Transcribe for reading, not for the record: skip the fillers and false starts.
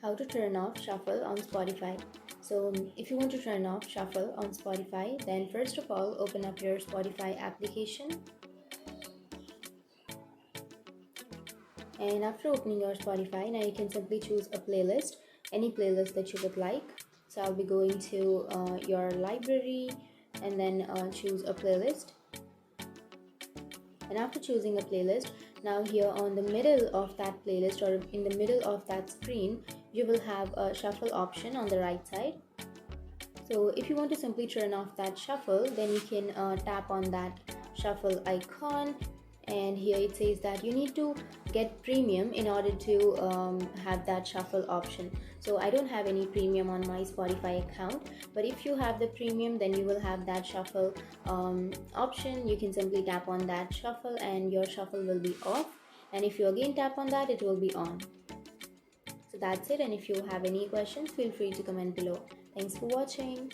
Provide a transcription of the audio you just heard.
How to turn off shuffle on Spotify. So if you want to turn off shuffle on Spotify, then first of all open up your Spotify application, and after opening your Spotify, now you can simply choose a playlist, any playlist that you would like. So I'll be going to your library and then choose a playlist. And after choosing a playlist, now here on the middle of that playlist or in the middle of that screen, you will have a shuffle option on the right side. So if you want to simply turn off that shuffle, then you can tap on that shuffle icon, and here it says that you need to get premium in order to have that shuffle option. So I don't have any premium on my Spotify account, but if you have the premium, then you will have that shuffle option. You can simply tap on that shuffle and your shuffle will be off, and if you again tap on that, it will be on. So that's it, and if you have any questions, feel free to comment below. Thanks for watching.